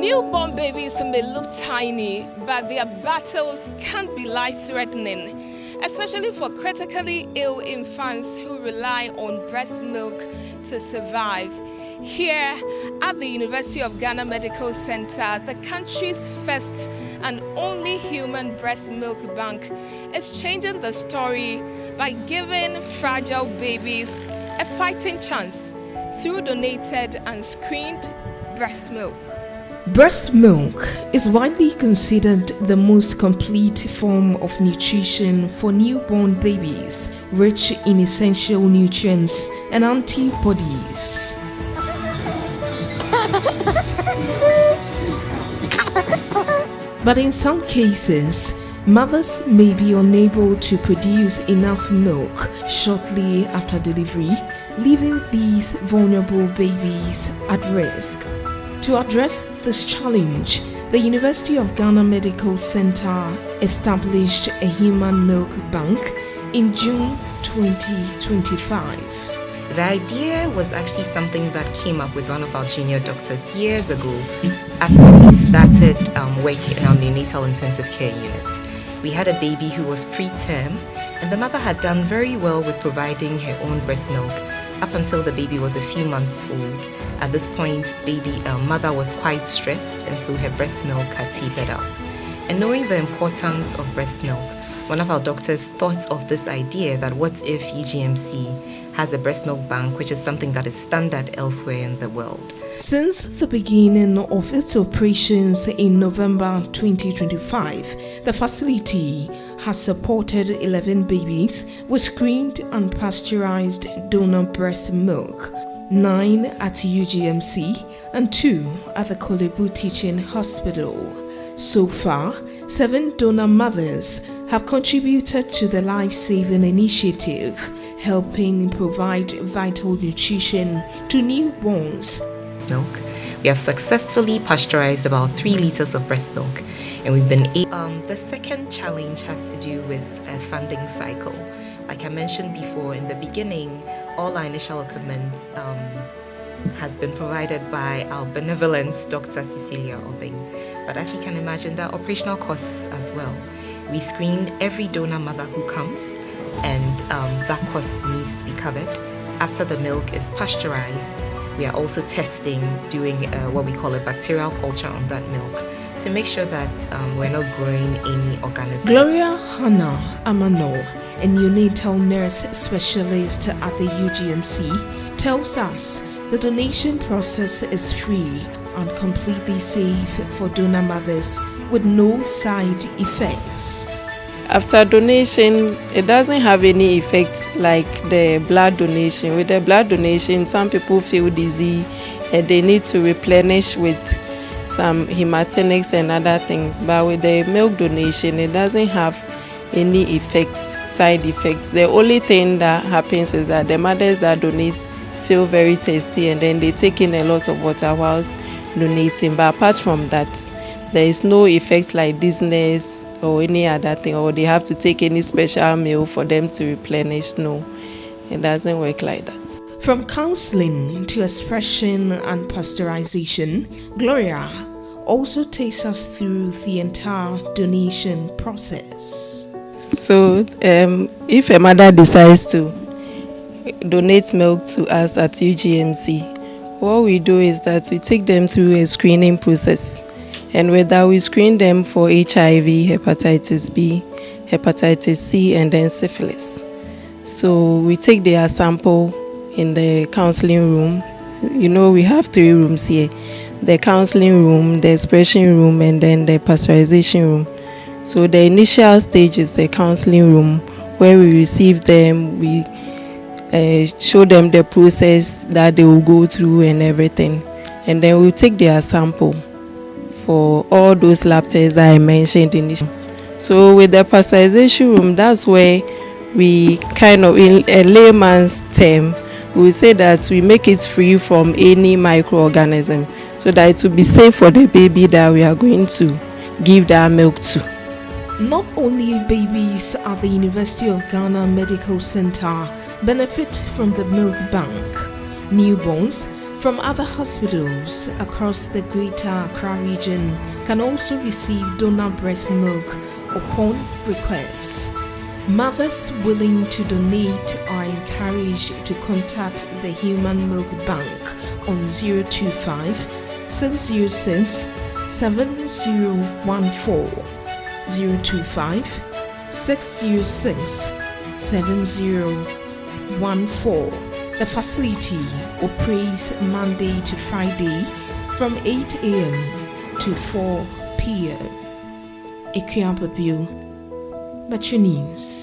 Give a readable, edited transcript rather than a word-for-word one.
Newborn babies may look tiny, but their battles can be life-threatening, especially for critically ill infants who rely on breast milk to survive. Here at the University of Ghana Medical Center, the country's first and only human breast milk bank is changing the story by giving fragile babies a fighting chance through donated and screened breast milk. Breast milk is widely considered the most complete form of nutrition for newborn babies, rich in essential nutrients and antibodies. But in some cases, mothers may be unable to produce enough milk shortly after delivery, leaving these vulnerable babies at risk. To address this challenge, the University of Ghana Medical Center established a human milk bank in June 2025. The idea was actually something that came up with one of our junior doctors years ago after we started work in our neonatal intensive care unit. We had a baby who was preterm, and the mother had done very well with providing her own breast milk up until the baby was a few months old. At this point, mother was quite stressed, and so her breast milk had tapered out. And knowing the importance of breast milk, one of our doctors thought of this idea that what if UGMC has a breast milk bank, which is something that is standard elsewhere in the world. Since the beginning of its operations in November 2025, the facility has supported 11 babies with screened and pasteurized donor breast milk, 9 at UGMC and 2 at the Kolebu Teaching Hospital. So far, 7 donor mothers have contributed to the life-saving initiative, helping provide vital nutrition to newborns. Milk. We have successfully pasteurized about 3 liters of breast milk, and we've been the second challenge has to do with a funding cycle. Like I mentioned before, in the beginning, all our initial equipment has been provided by our benevolent Dr. Cecilia Obeng. But as you can imagine, there are operational costs as well. We screen every donor mother who comes, and that cost needs to be covered. After the milk is pasteurized, we are also doing what we call a bacterial culture on that milk to make sure that we're not growing any organisms. Gloria Hannah Amano, a neonatal nurse specialist at the UGMC, tells us the donation process is free and completely safe for donor mothers with no side effects. After donation, it doesn't have any effects like the blood donation. With the blood donation, some people feel dizzy and they need to replenish with some hematinics and other things. But with the milk donation, it doesn't have any effects, side effects. The only thing that happens is that the mothers that donate feel very tasty, and then they take in a lot of water whilst donating. But apart from that, there is no effects like dizziness or any other thing, or they have to take any special meal for them to replenish. No, it doesn't work like that. From counseling to expression and pasteurization, Gloria also takes us through the entire donation process. So if a mother decides to donate milk to us at UGMC, what we do is that we take them through a screening process. And with that, we screen them for HIV, hepatitis B, hepatitis C, and then syphilis. So we take their sample in the counseling room. You know, we have 3 rooms here: the counseling room, the expression room, and then the pasteurization room. So the initial stage is the counseling room, where we receive them, we show them the process that they will go through and everything. And then we'll take their sample for all those lab tests that I mentioned initially. So with the pasteurization room, that's where we kind of, in a layman's term, we say that we make it free from any microorganism, so that it will be safe for the baby that we are going to give that milk to. Not only babies at the University of Ghana Medical Center benefit from the milk bank, newborns from other hospitals across the Greater Accra region can also receive donor breast milk upon request. Mothers willing to donate are encouraged to contact the Human Milk Bank on 025 606 7014, 025 606 7014. The facility operates Monday to Friday from 8 a.m. to 4 p.m. Equiampapio, Metro News.